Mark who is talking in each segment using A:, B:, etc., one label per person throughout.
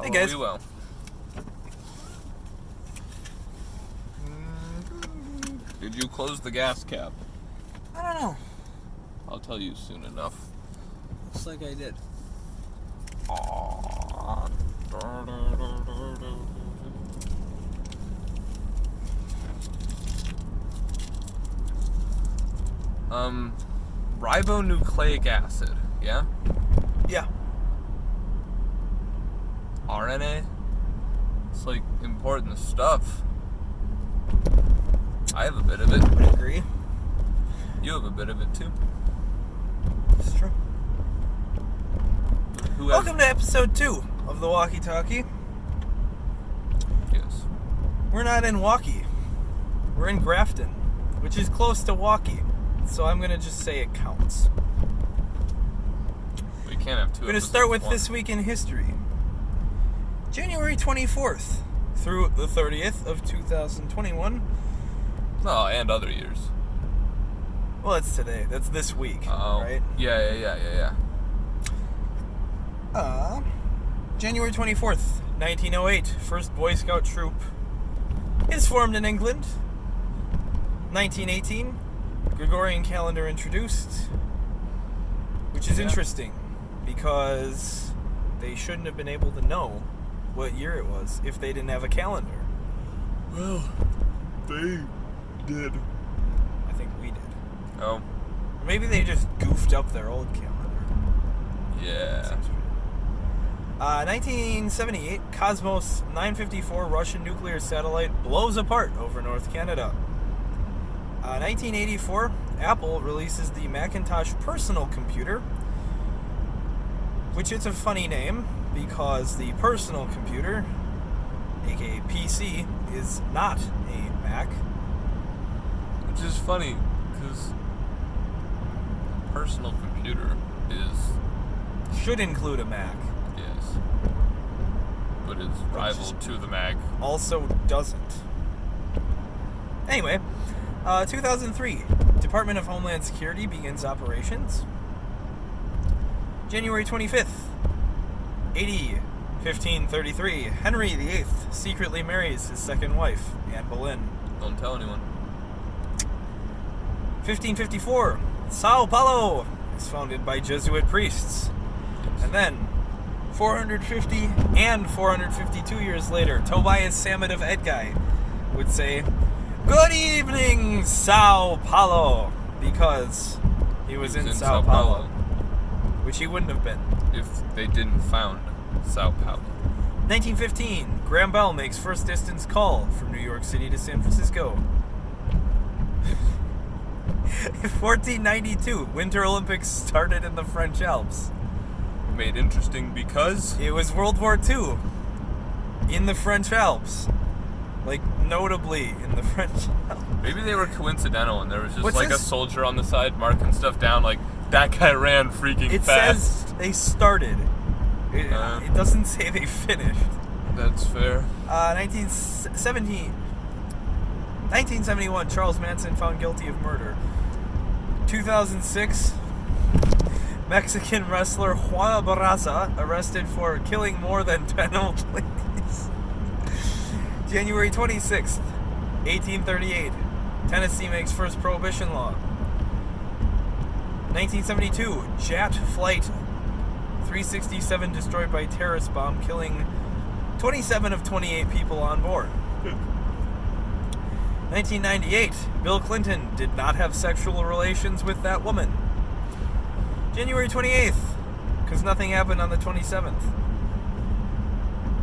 A: Hey guys.
B: Well. Did you close the gas cap?
A: I don't know.
B: I'll tell you soon enough.
A: Looks like I did.
B: Aww. Ribonucleic acid, yeah?
A: Yeah.
B: RNA? It's like important stuff. I have a bit of it.
A: I would agree.
B: You have a bit of it too.
A: It's true.
B: Who has...
A: Welcome to episode 2 of the Waukee Talkie.
B: Yes.
A: We're not in Waukee. We're in Grafton, which is close to Waukee. So I'm going to just say it counts.
B: We can't have two.
A: We're going to start with this week in history. January 24th through the 30th of 2021.
B: Oh, and other years.
A: Well, it's today. That's this week, right?
B: Yeah.
A: January 24th, 1908, first Boy Scout troop is formed in England. 1918, Gregorian calendar introduced, which is interesting because they shouldn't have been able to know what year it was if they didn't have a calendar.
B: Well, they did.
A: I think we did.
B: Oh.
A: Or maybe they just goofed up their old calendar.
B: Yeah.
A: 1978, Cosmos 954 Russian nuclear satellite blows apart over North Canada. 1984, Apple releases the Macintosh personal computer, which is a funny name because the personal computer, aka PC, is not a Mac.
B: Which is funny, because personal computer
A: should include a Mac.
B: Yes. But it's rival to the Mac.
A: Also doesn't. Anyway, 2003, Department of Homeland Security begins operations. January 25th, 1533, Henry VIII secretly marries his second wife, Anne Boleyn.
B: Don't tell anyone.
A: 1554, Sao Paulo is founded by Jesuit priests. And then, 450 and 452 years later, Tobias Sammet of Edguy would say, "Good evening, Sao Paulo," because he was in Sao Paulo, which he wouldn't have been
B: if they didn't found Sao Paulo.
A: 1915, Graham Bell makes first distance call from New York City to San Francisco. 1492, Winter Olympics started in the French Alps.
B: Made interesting because
A: it was World War II in the French Alps. Like, notably in the French Alps.
B: Maybe they were coincidental and there was just a soldier on the side marking stuff down, like, that guy ran freaking fast.
A: It says they started. It doesn't say they finished.
B: That's fair.
A: 1971, Charles Manson found guilty of murder. 2006, Mexican wrestler Juan Barraza arrested for killing more than 10 old ladies. January 26th, 1838, Tennessee makes first prohibition law. 1972, Jet Flight 367 destroyed by terrorist bomb, killing 27 of 28 people on board. 1998, Bill Clinton did not have sexual relations with that woman. January 28th, because nothing happened on the 27th.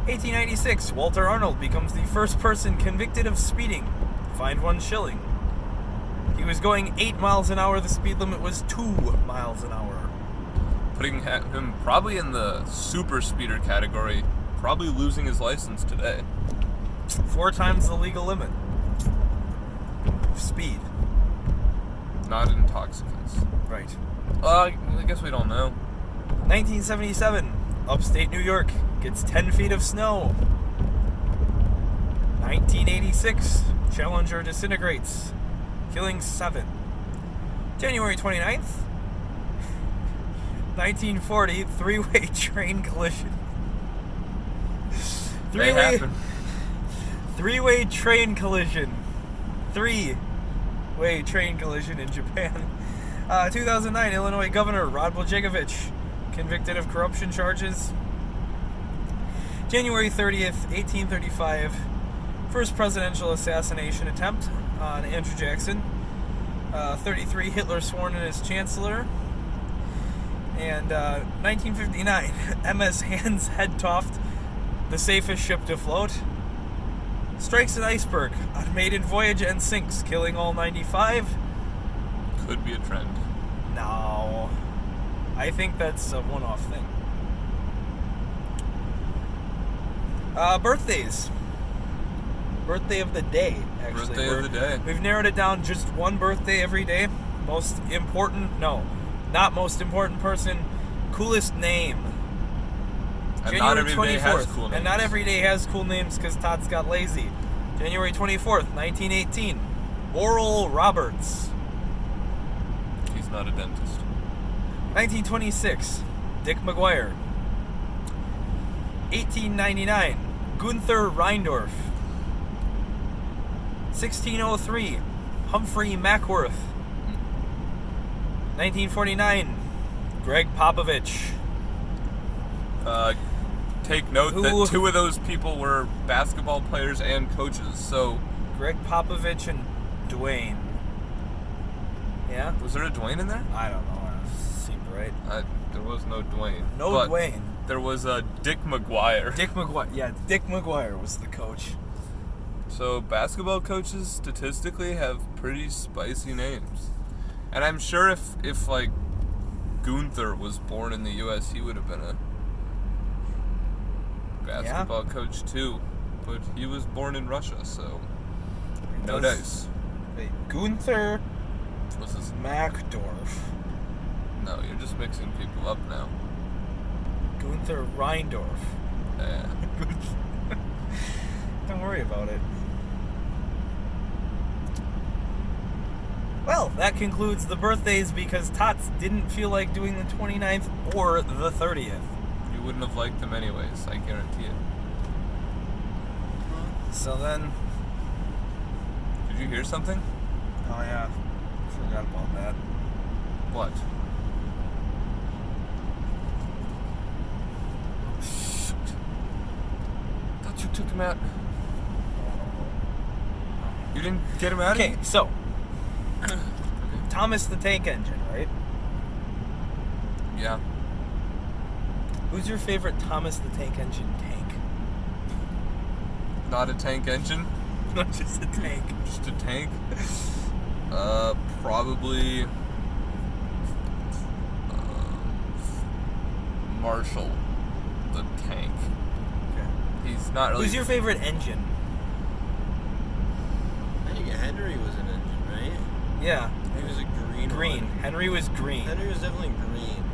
A: 1896, Walter Arnold becomes the first person convicted of speeding, fined 1 shilling. He was going 8 miles an hour, the speed limit was 2 miles an hour.
B: Putting him probably in the super speeder category, probably losing his license today.
A: 4 times the legal limit of speed.
B: Not intoxicants.
A: Right.
B: I guess we don't know.
A: 1977, upstate New York gets 10 feet of snow. 1986, Challenger disintegrates, killing 7. January 29th, 1940, three-way train collision.
B: They happen.
A: Three-way train collision. Three-way train collision in Japan. 2009, Illinois Governor Rod Blagojevich convicted of corruption charges. January 30th, 1835, first presidential assassination attempt on Andrew Jackson. 33, Hitler sworn in as chancellor. And 1959, MS Hans Hedtoft, the safest ship to float, strikes an iceberg on maiden voyage and sinks, killing all 95.
B: Could be a trend.
A: No. I think that's a one-off thing. Birthdays. Birthday of the day, actually.
B: Birthday of the day.
A: We've narrowed it down just one birthday every day. Most important, no, not most important person, coolest name.
B: And
A: January
B: not every
A: 24th.
B: day has cool names.
A: And not every day has cool names because Tots got lazy. January 24th, 1918, Oral Roberts.
B: He's not a dentist.
A: 1926, Dick McGuire. 1899, Gunther Reindorf. 1603, Humphrey Mackworth. 1949, Greg Popovich.
B: Take note that two of those people were basketball players and coaches, so...
A: Greg Popovich and Dwayne. Yeah?
B: Was there a Dwayne in there?
A: I don't know. Seemed right.
B: There was no Dwayne.
A: No
B: but
A: Dwayne.
B: There was a Dick McGuire.
A: Dick McGuire. Yeah, Dick McGuire was the coach.
B: So basketball coaches statistically have pretty spicy names. And I'm sure if like Gunther was born in the US, he would have been a basketball coach too. But he was born in Russia, so no dice.
A: Wait, Gunther
B: What's his
A: Mackdorf.
B: No, you're just mixing people up now.
A: Gunther Reindorf.
B: Yeah.
A: Don't worry about it. Well, that concludes the birthdays because Tots didn't feel like doing the 29th or the 30th.
B: You wouldn't have liked them anyways, I guarantee it.
A: So then...
B: Did you hear something?
A: Oh yeah, forgot about that.
B: What? Shoot. Thought you took him out. You didn't get him out?
A: Okay, so... Thomas the Tank Engine, right?
B: Yeah.
A: Who's your favorite Thomas the Tank Engine tank?
B: Not a tank engine.
A: Not just a tank.
B: Just a tank. Probably Marshall the tank.
A: Okay.
B: He's not really.
A: Who's your favorite engine?
C: I think Henry was an engine, right?
A: Yeah.
C: He was a green.
A: Green.
C: one.
A: Henry was green.
C: Henry was definitely green.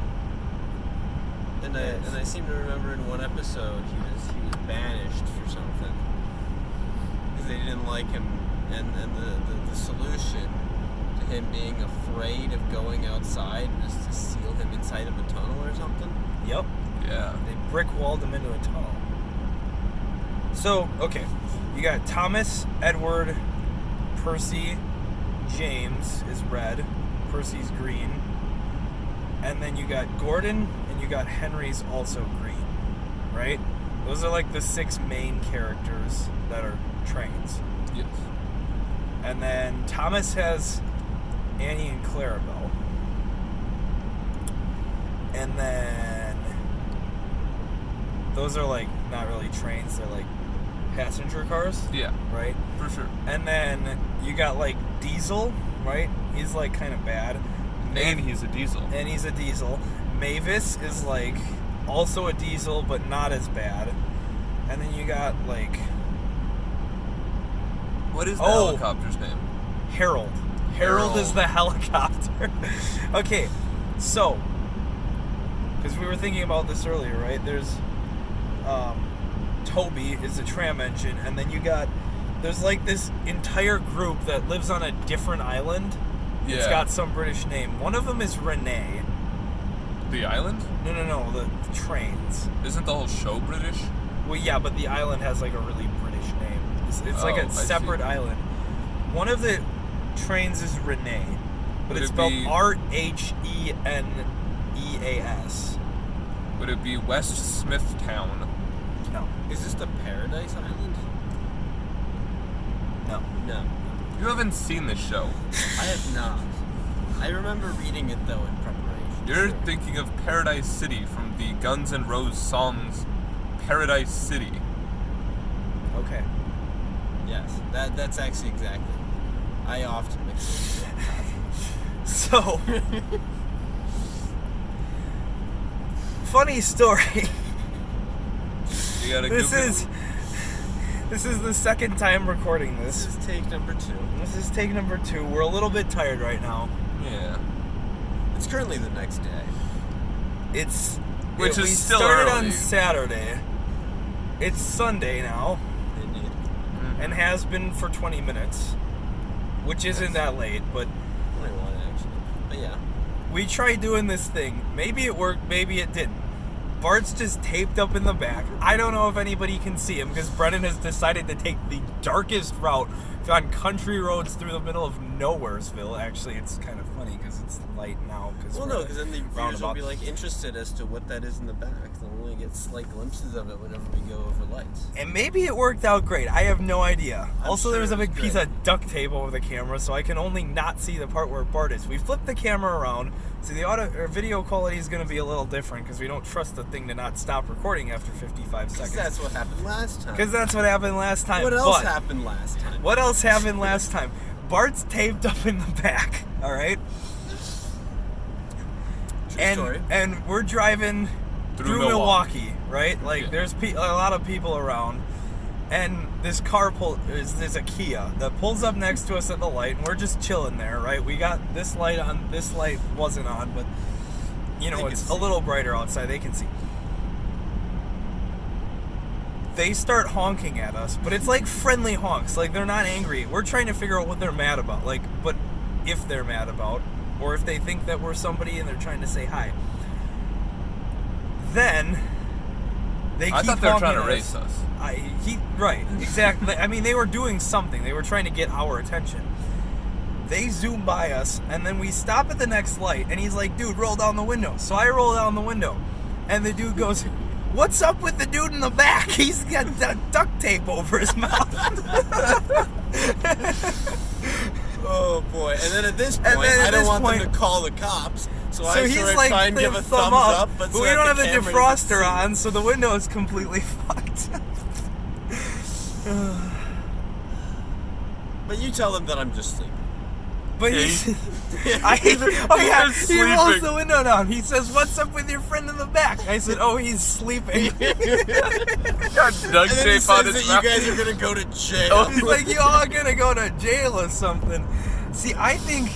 C: And
A: Yes.
C: I seem to remember in one episode he was banished for something because they didn't like him, and the solution to him being afraid of going outside was to seal him inside of a tunnel or something.
A: Yep.
B: Yeah.
A: They brick walled him into a tunnel. So, okay. You got Thomas, Edward, Percy, James is red. Percy's green. And then you got Gordon, and you got Henry's also green. Right? Those are like the 6 main characters that are trains.
B: Yes.
A: And then Thomas has Annie and Clarabelle. And then those are like not really trains, they're like passenger cars,
B: Yeah.
A: right?
B: For sure.
A: And then you got like Diesel, right? He's like kind of bad.
B: And he's a diesel.
A: And he's a diesel. Mavis is like also a diesel, but not as bad. And then you got like
B: What is the helicopter's name?
A: Harold. Harold is the helicopter. Okay, so because we were thinking about this earlier, right? There's Toby is a tram engine, and then there's like this entire group that lives on a different island.
B: Yeah.
A: It's got some British name. One of them is
B: The island?
A: No, the trains.
B: Isn't the whole show British?
A: Well, yeah, but the island has like a really British name. It's like a
B: I
A: separate
B: see.
A: island. One of the trains is Renee, but
B: Would
A: it's
B: it
A: spelled
B: be-
A: Rheneas.
B: Would it be West Smithtown?
A: No.
C: Is this the Paradise Island?
A: No.
C: No.
B: You haven't seen this show.
C: I have not. I remember reading it though in preparation.
B: You're thinking of Paradise City from the Guns N' Roses songs Paradise City.
A: Okay.
C: Yes, that's actually exactly. I often mix it.
A: So, funny story.
B: You gotta
A: This
B: Google.
A: is the second time recording
C: This
A: this.
C: is take number 2.
A: This is take number 2. We're a little bit tired right now.
B: Yeah.
C: It's currently the next day.
B: Which is
A: we
B: still
A: started
B: early.
A: on Saturday. It's Sunday now,
C: Indeed.
A: and has been for 20 minutes, which isn't that late, but
C: 21 actually. But yeah.
A: we tried doing this thing. Maybe it worked, maybe it didn't. Bart's just taped up in the back. I don't know if anybody can see him because Brennan has decided to take the darkest route on country roads through the middle of Nowheresville. Actually, it's kind of funny because it's light now.
C: Well, no, because then the viewers will
A: roundabout.
C: be like interested as to what that is in the back. They'll only get slight glimpses of it whenever we go over lights.
A: And maybe it worked out great. I have no idea.
C: I'm
A: Also,
C: sure
A: there was a
C: it was
A: big piece
C: great.
A: of duct tape over the camera, so I can only not see the part where Bart is. We flipped the camera around, so the audio or video quality is going to be a little different because we don't trust the thing to not stop recording after 55
C: Because
A: seconds.
C: that's what happened last time.
A: Because that's what happened last time.
C: What else
A: But
C: happened last time?
A: What else happened last time? Bart's taped up in the back. All right.
C: True story.
A: And we're driving through Milwaukee, right? Like
B: Yeah.
A: there's a lot of people around, and this car there's a Kia that pulls up next to us at the light, and we're just chilling there, right? We got this light on. This light wasn't on, but you know
C: They
A: it's
C: can
A: a
C: see.
A: little brighter outside. They can see. They start honking at us, but it's like friendly honks. Like they're not angry. We're trying to figure out what they're mad about. Like, but if they're mad about, or if they think that we're somebody and they're trying to say hi. Then they
B: I
A: keep
B: thought they were
A: honking
B: trying to
A: at
B: race us.
A: Right, exactly. I mean, they were doing something. They were trying to get our attention. They zoom by us, and then we stop at the next light, and he's like, dude, roll down the window. So I roll down the window, and the dude goes, what's up with the dude in the back? He's got duct tape over his mouth.
C: Oh boy! And then at this point,
A: And then at
C: I don't
A: this
C: want
A: point-
C: them to call the cops, so I
A: he's
C: sort of
A: like,
C: try and give a thumbs up, but
A: we
C: so that
A: don't have the
C: camera doesn't
A: defroster
C: see.
A: on, so the window is completely fucked.
C: But you tell them that I'm just sleeping.
A: But
B: Yeah,
A: he's,
B: he was
A: he rolls
B: sleeping.
A: the window down. He says, "What's up with your friend in the back?" I said, "Oh, he's sleeping."
B: Got duct
C: And then he
B: tape
C: says
B: on
C: that
B: his
C: you
B: mouth.
C: guys are gonna go to jail.
A: Oh, he's like, "You all gonna go to jail or something?" See, I think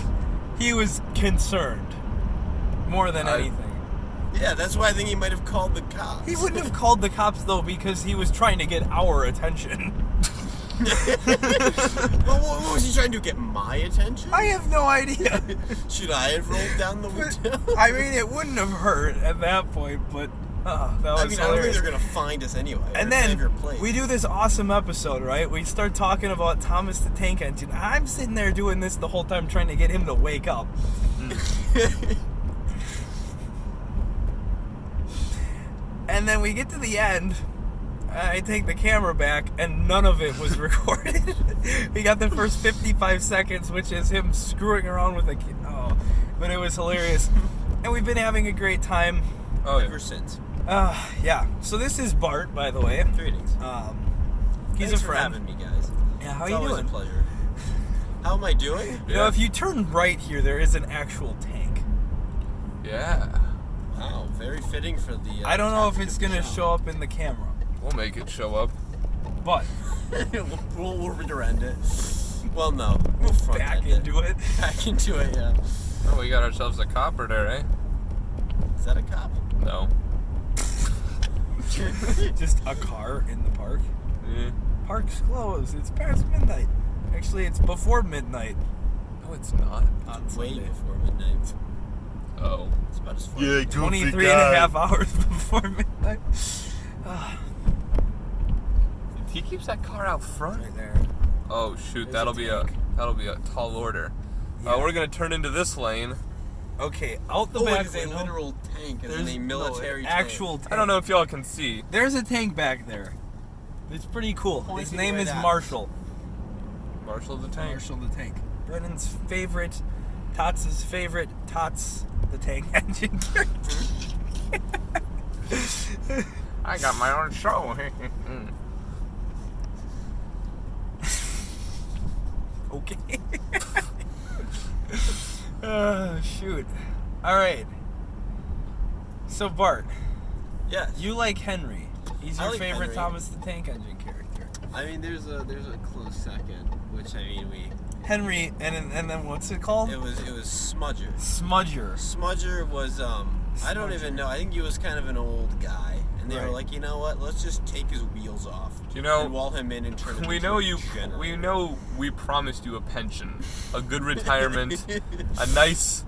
A: he was concerned more than anything.
C: Yeah, that's why I think he might have called the cops.
A: He wouldn't have called the cops though because he was trying to get our attention.
C: Well, what was he trying to get my attention?
A: I have no idea.
C: Should I have rolled down the window?
A: I mean, it wouldn't have hurt at that point, but that was
C: I mean, I don't think
A: hilarious.
C: they're gonna find us anyway.
A: And
C: We're
A: then
C: favorite place.
A: we do this awesome episode, right? We start talking about Thomas the Tank Engine. I'm sitting there doing this the whole time trying to get him to wake up. And then we get to the end. I take the camera back, and none of it was recorded. We got the first 55 seconds, which is him screwing around with a kid. Oh, but it was hilarious. And we've been having a great time.
B: Oh, yeah.
C: Ever since.
A: Yeah. So this is Bart, by the way.
C: Greetings.
A: He's
C: Thanks
A: a
C: for
A: friend.
C: having me, guys.
A: Yeah, how
C: It's
A: you
C: always
A: doing?
C: a pleasure. How am I doing?
A: You know, if you turn right here, there is an actual tank.
B: Yeah.
C: Wow, very fitting for the.
A: I don't know if
C: topic
A: it's
C: of the
A: gonna
C: show.
A: show up in the camera,
B: We'll make it show up.
A: but
C: we'll redirect it. Well, no, we'll front
A: back
C: end
A: into it.
C: Back into it, yeah.
B: Oh, we got ourselves a copper there, eh?
C: Is that a cop?
B: No.
A: Just a car in the park.
B: Yeah.
A: Park's closed. It's past midnight. Actually, it's before midnight
B: No, it's not.
A: on
C: Way
A: Sunday.
C: before midnight.
B: Oh.
C: It's about as far.
B: Yeah,
A: 23 and a half hours before midnight.
B: He keeps that car out front.
A: Right there.
B: Oh shoot,
A: There's
B: that'll
A: a
B: be
A: tank.
B: a tall order.
A: Yeah.
B: We're gonna turn into this lane.
A: Okay, out the
C: Oh,
A: back
C: it's a
A: window.
C: literal tank. It's
A: There's
C: a military
A: an
C: tank.
A: actual tank.
B: I don't know if y'all can see.
A: There's a tank back there. It's pretty cool.
C: Pointing
A: His name
C: right
A: is
C: at us.
A: Marshall.
B: Marshall the tank.
A: Marshall the tank. Brennan's favorite, Tots' favorite, Tots the tank engine character.
B: I got my own show.
A: Okay. Shoot. All right. So Bart,
C: Yes.
A: you like Henry. He's
C: I
A: your
C: like
A: favorite
C: Henry.
A: Thomas the Tank Engine character.
C: I mean, there's a close second, which I mean
A: Henry, and then what's it called?
C: it was Smudger.
A: Smudger.
C: Smudger was I don't even know. I think he was kind of an old guy, and they
A: Right.
C: were like, you know what? Let's just take his wheels off.
B: You know,
C: and wall him in and turn him
B: we
C: into
B: know
C: a
B: you.
C: generator.
B: We know we promised you a pension, a good retirement, a nice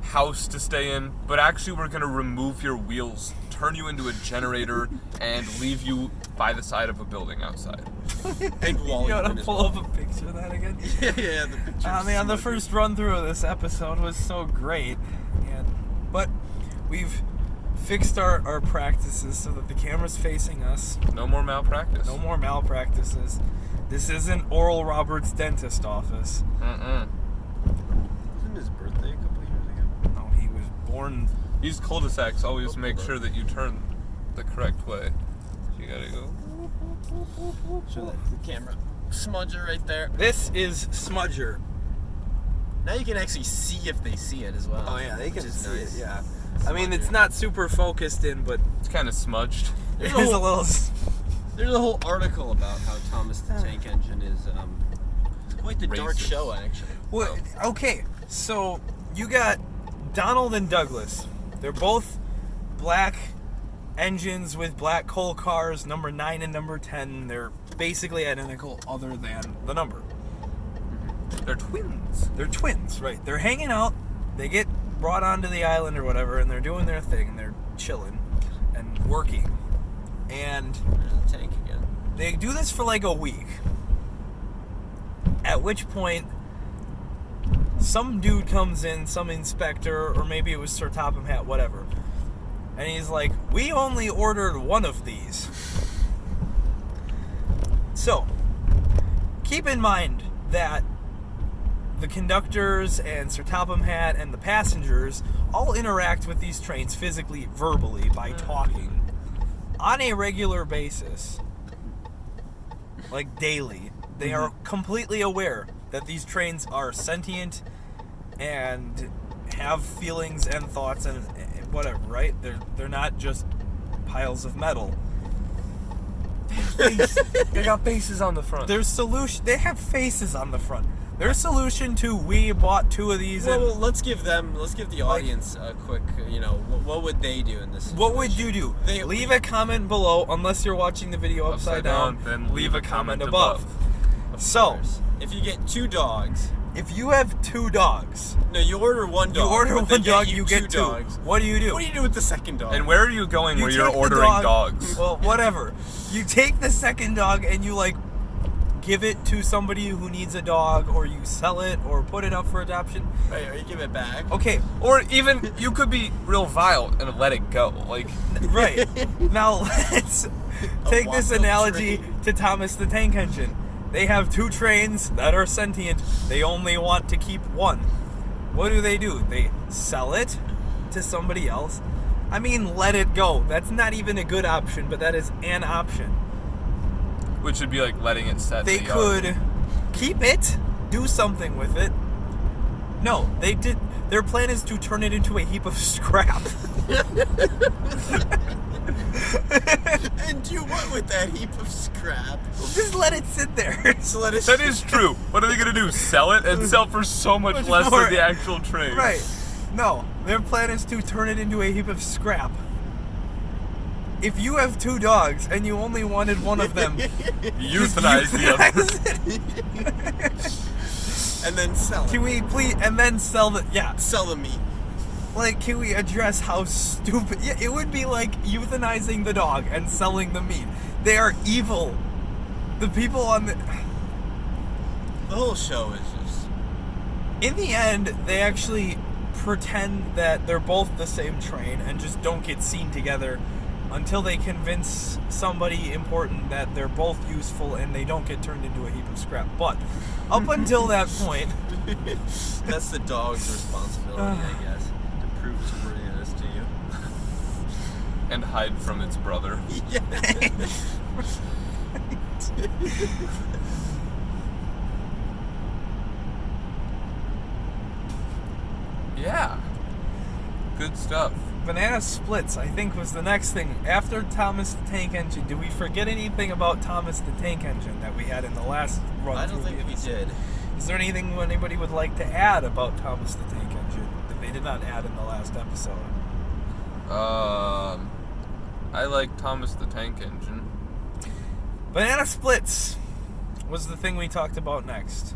B: house to stay in. But actually, we're gonna remove your wheels, turn you into a generator, and leave you by the side of a building outside.
C: Big wall
A: You
C: in
A: gotta
C: as
A: pull
C: well.
A: up a picture of that again.
C: Yeah, the picture.
A: Man, the first run through of this episode was so great, but we've fixed our practices so that the camera's facing us.
B: No more malpractice.
A: No more malpractices. This isn't Oral Roberts' dentist office.
B: Mm-mm.
C: Wasn't his birthday a couple years ago?
A: No, he was born.
B: These cul-de-sacs always make
C: hold
B: sure
C: on.
B: that you turn the correct way. So you gotta go.
C: Show that to the camera. Smudger right there.
A: This is Smudger.
C: Now you can actually see if they see it as well.
A: Oh yeah, they
C: which
A: can
C: is
A: see
C: nice.
A: it. Yeah. I mean,
C: Smudger.
A: it's not super focused in, but
B: It's kind of smudged.
A: it
C: There's
A: is
C: a
A: a little.
C: There's a whole article about how Thomas the Tank Engine is quite the dark
B: Racist.
C: show, actually.
A: Well, okay, so you got Donald and Douglas. They're both black engines with black coal cars, number 9 and number 10. They're basically identical other than the number.
B: They're twins.
A: They're twins, right? They're hanging out. They get brought onto the island or whatever, and they're doing their thing, and they're chilling and working. And
C: There's the tank again.
A: they do this for like a week. At which point, some dude comes in, some inspector, or maybe it was Sir Topham Hatt, whatever. And he's like, we only ordered one of these. So, keep in mind that the conductors and Sir Topham Hatt and the passengers all interact with these trains physically, verbally, by talking on a regular basis, like daily. They are completely aware that these trains are sentient and have feelings and thoughts and whatever, right? They're not just piles of metal.
B: They got bases on the front.
A: Their solution, they have faces on the front. Their solution to we bought 2 of these and
C: Well, let's give the audience a quick, what would they do in this situation?
A: what would you do?
C: They-
A: Leave a comment below, unless you're watching the video upside down.
B: then
A: Leave a comment above. So,
C: If you get 2 dogs,
A: if you have 2 dogs,
C: no, you order 1 dog.
A: you order
C: but they
A: 1 dog, you get 2.
C: dogs.
A: What do you do?
C: What do you do with the second dog?
B: And where are you going
A: You
B: where you're
A: take the
B: ordering
A: dog-
B: dogs?
A: Well, whatever. You take the second dog and you give it to somebody who needs a dog, or you sell it, or put it up for adoption.
C: Right, or you give it back.
A: Okay,
B: Or even, you could be real vile and let it go. Like,
A: right. Now let's take this
C: wild
A: analogy
C: train.
A: to Thomas the Tank Engine. They have 2 trains that are sentient. They only want to keep 1. What do? They sell it to somebody else. I mean, let it go. That's not even a good option, but that is an option.
B: which would be like letting it set.
A: They
B: in the yard.
A: could keep it, do something with it. No, they did. Their plan is to turn it into a heap of scrap.
C: And do what with that heap of scrap?
A: Just let it sit there.
C: So let it.
B: That is true. What are they gonna do? Sell it and sell for so much
A: Much
B: less
A: more.
B: than the actual train?
A: Right. No, their plan is to turn it into a heap of scrap. If you have 2 dogs and you only wanted one of them,
B: Euthanize the other.
C: And then sell it.
A: Can we please, and then sell the, yeah.
C: Sell the meat.
A: Like, can we address how stupid, yeah, it would be like euthanizing the dog and selling the meat. They are evil. the people on the
C: whole show is just...
A: In the end, they actually pretend that they're both the same train and just don't get seen together until they convince somebody important that they're both useful and they don't get turned into a heap of scrap. But up until that point...
C: That's the dog's responsibility, I guess, to prove its worthiness to you.
B: And hide from its brother.
C: Yeah.
B: Yeah. Good stuff.
A: Banana splits, I think, was the next thing. After Thomas the Tank Engine, did we forget anything about Thomas the Tank Engine that we had in the last run?
C: I don't think we did.
A: Is there anything anybody would like to add about Thomas the Tank Engine that they did not add in the last episode?
B: I like Thomas the Tank Engine.
A: Banana splits was the thing we talked about next.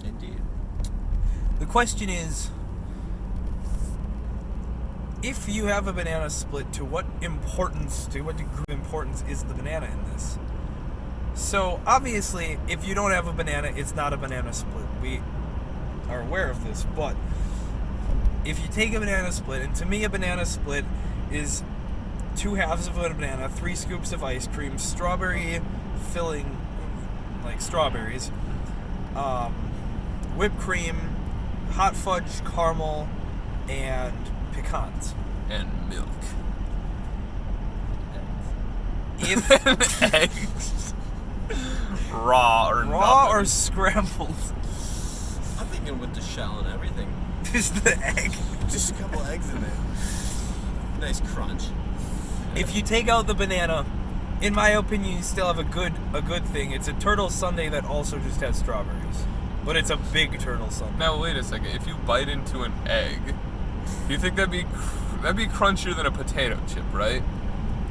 C: Indeed.
A: The question is, if you have a banana split, to what degree of importance is the banana in this? So, obviously, if you don't have a banana, it's not a banana split. We are aware of this, but if you take a banana split, and to me a banana split is 2 halves of a banana, 3 scoops of ice cream, strawberry filling, like strawberries, whipped cream, hot fudge, caramel, and pecans.
B: And milk.
A: If
B: Eggs. Raw or
A: raw or
B: nothing.
A: scrambled,
C: I'm thinking with the shell and everything.
A: just the egg.
C: Just a couple eggs in there. Nice crunch.
A: If you take out the banana, in my opinion, you still have a good thing. It's a turtle sundae that also just has strawberries, but it's a big turtle sundae.
B: Now wait a second. If you bite into an egg, do you think that'd be crunchier than a potato chip, right?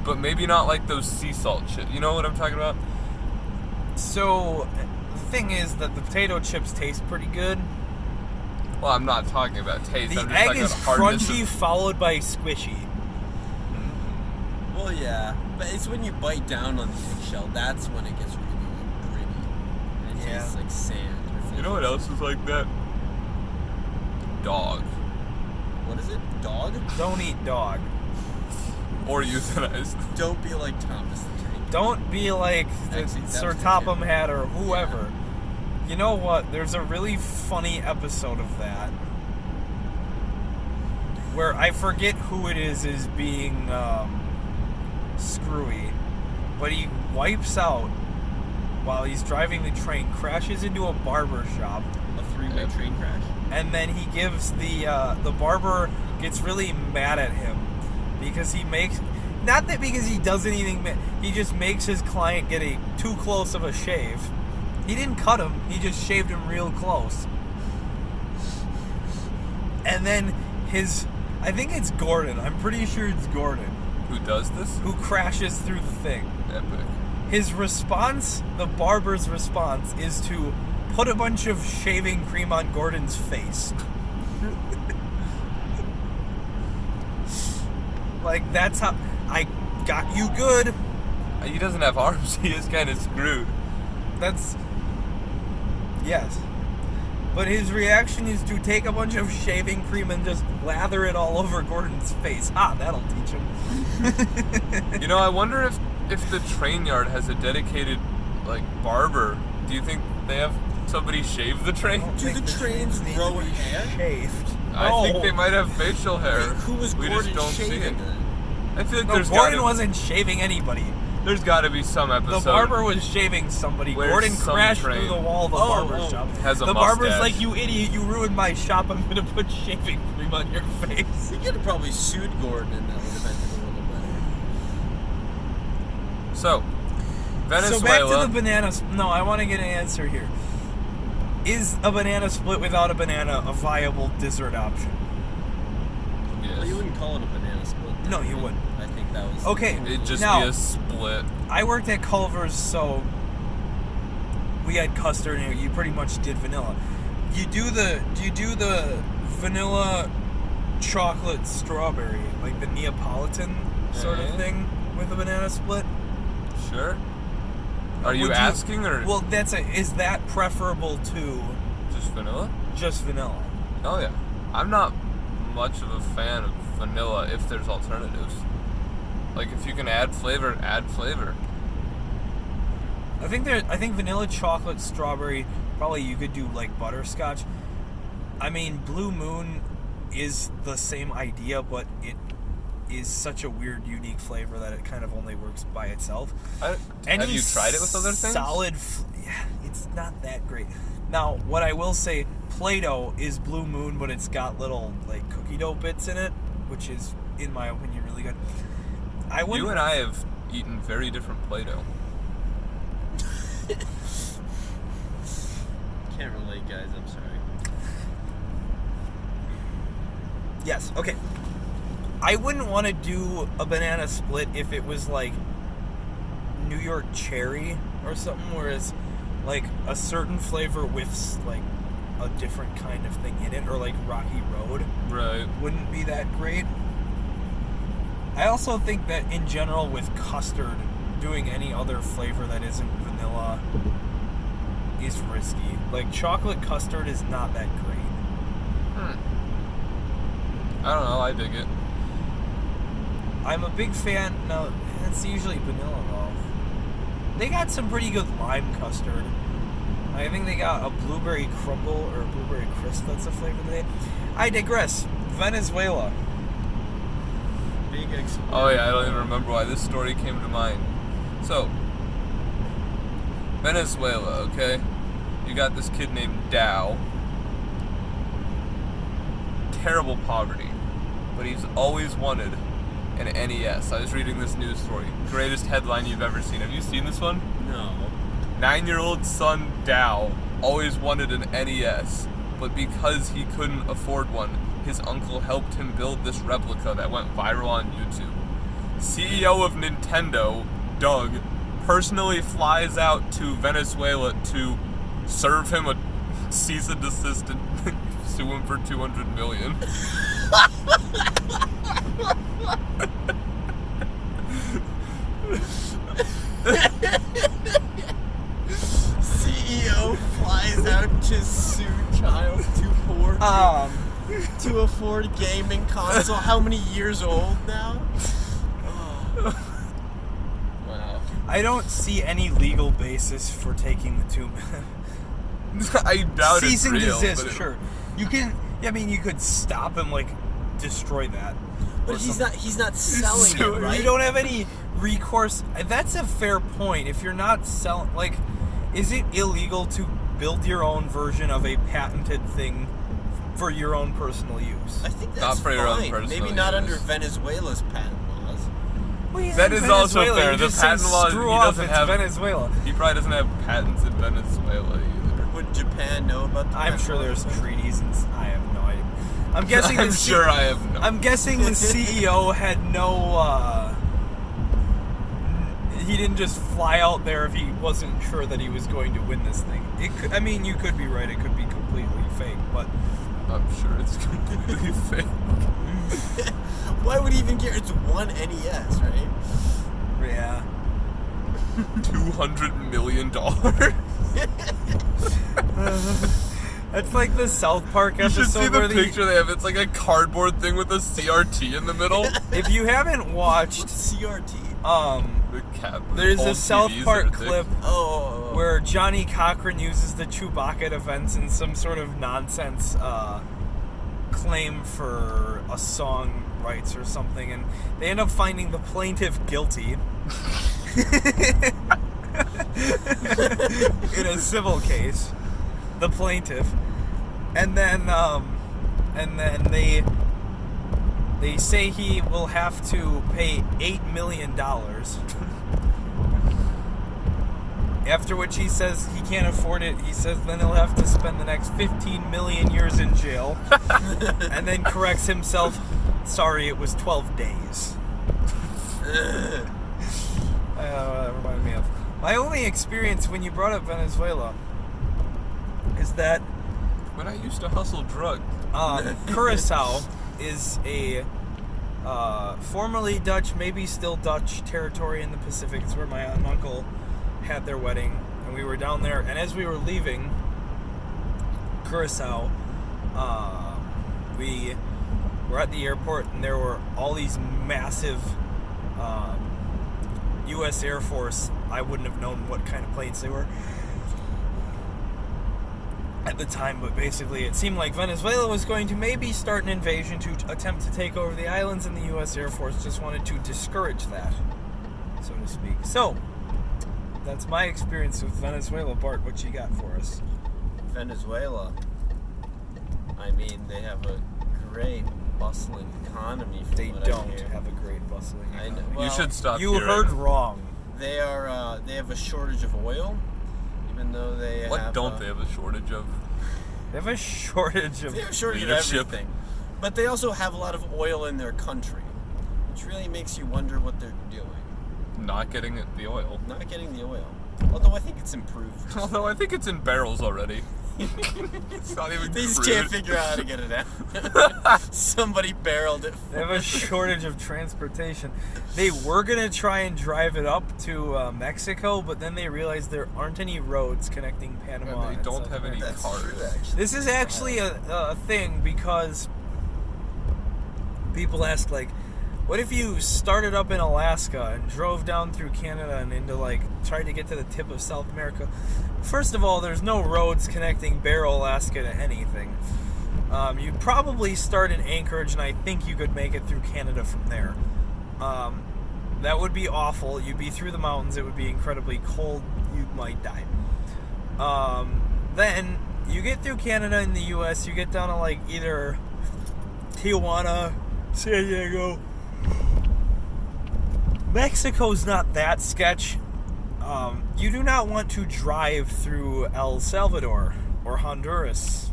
B: But maybe not like those sea salt chips. You know what I'm talking about?
A: So the thing is that the potato chips taste pretty good.
B: Well, I'm not talking about taste.
A: The
B: I'm just
A: egg
B: talking
A: is
B: about hardness
A: crunchy followed by squishy.
C: Well, yeah, but it's when you bite down on the eggshell, that's when it gets really gritty. And it tastes like sand.
B: You know what else is like that? Dog.
C: What is it? Dog?
A: Don't eat dog.
B: Or euthanized.
C: Don't be like Thomas the Tank.
A: Don't be like
C: Actually, that
A: Sir
C: was the
A: Topham
C: kid.
A: Hatt or whoever. You know what? There's a really funny episode of that where I forget who it is being screwy, but he wipes out while he's driving the train, crashes into a barber shop,
C: A 3-way train crash?
A: and then he gives the barber gets really mad at him because he makes, not that because he does anything, he just makes his client get a too close of a shave. He didn't cut him, he just shaved him real close. And then I think it's Gordon, I'm pretty sure it's Gordon,
B: Who does this?
A: who crashes through the thing.
B: Epic.
A: His response, the barber's response, is to put a bunch of shaving cream on Gordon's face. Like, that's how I got you good.
B: He doesn't have arms. He is kind of screwed.
A: That's, yes. But his reaction is to take a bunch of shaving cream and just lather it all over Gordon's face. Ah, that'll teach him.
B: You know, I wonder if the train yard has a dedicated, like, barber. Do you think they have somebody shave the train?
A: don't
C: Do
A: think
C: the trains
A: need
C: grow
A: to be
C: hair?
A: Shaved.
B: I think
A: No.
B: they might have facial hair.
C: Wait, who was
B: we
C: Gordon
B: just don't see
C: shaving
B: it.
C: then?
B: I feel like
A: No,
B: there's
A: Gordon
B: gotta,
A: wasn't shaving anybody.
B: There's got to be some
A: The
B: episode.
A: barber was shaving somebody.
B: Where
A: Gordon
B: some
A: crashed
B: train
A: through the wall of the barber shop.
B: has a
A: The barber's
B: mustache.
A: like, "You idiot, you ruined my shop. I'm gonna put shaving cream on your face."
C: You could have probably sued Gordon and that would have been a little better.
B: So, Venezuela.
A: So back to the banana. No, I want to get an answer here. Is a banana split without a banana a viable dessert option?
C: Well, you
B: Yes.
C: wouldn't call it a banana split.
A: No, you wouldn't.
C: I think that was...
A: Okay,
B: It'd just
A: Now-
B: be a split.
A: I worked at Culver's, so we had custard, and you pretty much did vanilla. Do you do the vanilla chocolate strawberry, like the Neapolitan sort of
B: Mhm.
A: thing with a banana split?
B: Sure. Are you asking or
A: Well, is that preferable to
B: just vanilla?
A: just vanilla?
B: Oh yeah. I'm not much of a fan of vanilla if there's alternatives. Like if you can add flavor, add flavor.
A: I think vanilla, chocolate, strawberry. Probably you could do like butterscotch. I mean, Blue Moon is the same idea, but it is such a weird, unique flavor that it kind of only works by itself.
B: Have you tried it with other things?
A: Yeah, it's not that great. Now, what I will say, Play-Doh is Blue Moon, but it's got little like cookie dough bits in it, which is, in my opinion, really good.
B: You and I have eaten very different Play-Doh.
C: Can't relate, guys. I'm sorry.
A: Yes, okay. I wouldn't want to do a banana split if it was like New York cherry or something, whereas like a certain flavor with like a different kind of thing in it, or like Rocky Road,
B: Right.
A: wouldn't be that great. I also think that in general with custard, doing any other flavor that isn't vanilla is risky. Like chocolate custard is not that great.
B: I don't know, I dig it.
A: I'm a big fan. No, it's usually vanilla though. They got some pretty good lime custard. I think they got a blueberry crumble or a blueberry crisp. That's the flavor they. I digress. Venezuela.
C: Big explosion.
B: Oh yeah, I don't even remember why this story came to mind. So, Venezuela, okay? You got this kid named Dow. Terrible poverty, but he's always wanted an NES. I was reading this news story. Greatest headline you've ever seen. Have you seen this one?
C: No.
B: 9-year-old son Dow always wanted an NES, but because he couldn't afford one, his uncle helped him build this replica that went viral on YouTube. CEO of Nintendo, Doug, personally flies out to Venezuela to serve him a cease and desist and sue him for $200 million.
C: CEO flies out to sue child too poor to afford gaming console. How many years old now? Oh. Wow.
A: I don't see any legal basis for taking the 2 million.
B: I doubt
A: Cease
B: it's
A: and
B: real.
A: desist,
B: but
A: sure. You can. I mean, you could stop and like destroy that.
C: But
A: or
C: he's
A: something.
C: not selling it, right?
A: You don't have any recourse. That's a fair point. If you're not selling, like, is it illegal to build your own version of a patented thing for your own personal use?
C: I think that's
B: Not for your own
C: fine.
B: personal
C: Maybe not
B: use.
C: under Venezuela's patent laws.
A: Well, he's
B: That
A: in
B: is also
A: Venezuela.
B: fair.
A: You
B: The
A: just say,
B: patent laws,
A: screw
B: he
A: off,
B: doesn't
A: it's
B: have-
A: Venezuela.
B: he probably doesn't have patents in Venezuela either.
C: Would Japan know about the
A: I'm
C: patent
A: sure
C: laws?
A: there's treaties, and I have no idea. I'm guessing.
B: I'm sure I have no.
A: I'm guessing the CEO had no. He didn't just fly out there if he wasn't sure that he was going to win this thing. It could. I mean, you could be right. It could be completely fake, but
B: I'm sure it's completely fake.
C: Why would he even care? It's one NES, right?
A: yeah.
B: $200 million.
A: That's like the South Park
B: You
A: episode
B: should see the
A: where
B: picture they have. It's like a cardboard thing with a CRT in the middle.
A: If you haven't watched,
C: What's CRT?
B: The cap.
A: there's
B: old
A: a South
B: TVs
A: Park
B: that are thick.
A: clip
C: Oh.
A: where Johnny Cochran uses the Chewbacca defense in some sort of nonsense claim for a song rights or something, and they end up finding the plaintiff guilty in a civil case, the plaintiff, and then they say he will have to pay $8 million. After which he says he can't afford it. He says then he'll have to spend the next 15 million years in jail. And then corrects himself. Sorry, it was 12 days. That reminded me of. My only experience when you brought up Venezuela is that
B: When I used to hustle drugs.
A: Curacao is a formerly Dutch, maybe still Dutch territory in the Pacific. It's where my aunt and uncle had their wedding, and we were down there. And as we were leaving Curacao, we were at the airport, and there were all these massive U.S. Air Force. I wouldn't have known what kind of planes they were at the time, but basically it seemed like Venezuela was going to maybe start an invasion to attempt to take over the islands, and the U.S. Air Force just wanted to discourage that, so to speak. So, that's my experience with Venezuela. Bart, what you got for us?
C: Venezuela. I mean, they have a great bustling economy. From
A: They
C: what
A: don't
C: I hear.
A: have a great bustling
C: I know.
A: economy.
C: Well,
B: You should stop.
A: You
B: hearing.
A: heard wrong.
C: They are. They have a shortage of oil, even though they
B: What
C: have.
B: don't they have a shortage of?
A: They have a shortage of...
C: They have a shortage of
B: leadership?
C: everything, but they also have a lot of oil in their country, which really makes you wonder what they're doing.
B: Not getting the oil.
C: Not getting the oil, although I think it's improved.
B: Although I think it's in barrels already. It's not even
C: They just
B: crude.
C: can't figure out how to get it out. Somebody barreled it.
A: They have a shortage of transportation. They were going to try and drive it up to Mexico, but then they realized there aren't any roads connecting Panama.
B: And they
A: and
B: don't
A: South
B: have any
A: America.
C: That's
B: cars.
C: true, actually.
A: This is actually a thing, because people ask, like, what if you started up in Alaska and drove down through Canada and into, like, tried to get to the tip of South America? First of all, there's no roads connecting Barrow, Alaska to anything. You'd probably start in Anchorage, and I think you could make it through Canada from there. That would be awful. You'd be through the mountains. It would be incredibly cold. You might die. Then you get through Canada and the U.S. You get down to, like, either Tijuana, San Diego. Mexico's not that sketch. You do not want to drive through El Salvador or Honduras.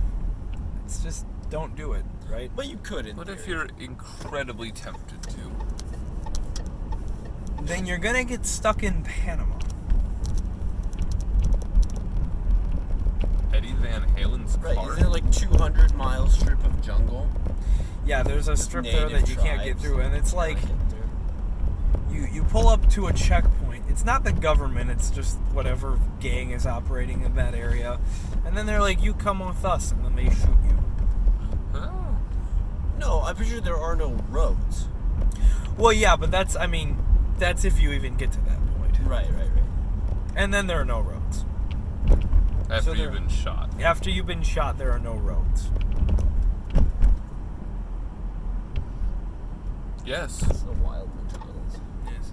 A: It's just, don't do it, right?
C: But you couldn't.
B: What if you're incredibly tempted to?
A: Then you're gonna get stuck in Panama.
B: Eddie Van Halen's
C: Right,
B: car?
C: is there like 200-mile strip of jungle?
A: Yeah, there's a strip there
C: Native
A: that you can't get
C: tribes.
A: through, and it's like,
C: Can't get through.
A: you pull up to a checkpoint. It's not the government, it's just whatever gang is operating in that area. And then they're like, you come with us, and then they shoot you.
B: Oh.
C: No, I'm pretty sure there are no roads.
A: Well, yeah, but that's if you even get to that point.
C: Right.
A: And then there are no roads.
B: After
A: there-
B: you've been shot.
A: After you've been shot, there are no roads.
B: Yes.
C: It's a wild McDonald's.
A: Yes.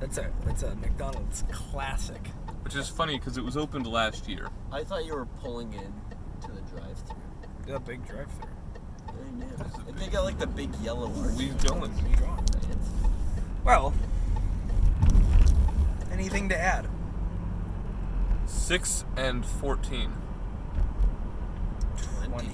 A: That's a McDonald's classic.
B: Which is funny because it was opened last year.
C: I thought you were pulling in to the drive-thru.
A: A big drive-thru.
C: I know. And they got like the big yellow arch.
B: We going.
A: Well, anything to add?
B: 6 and 14.
C: 20.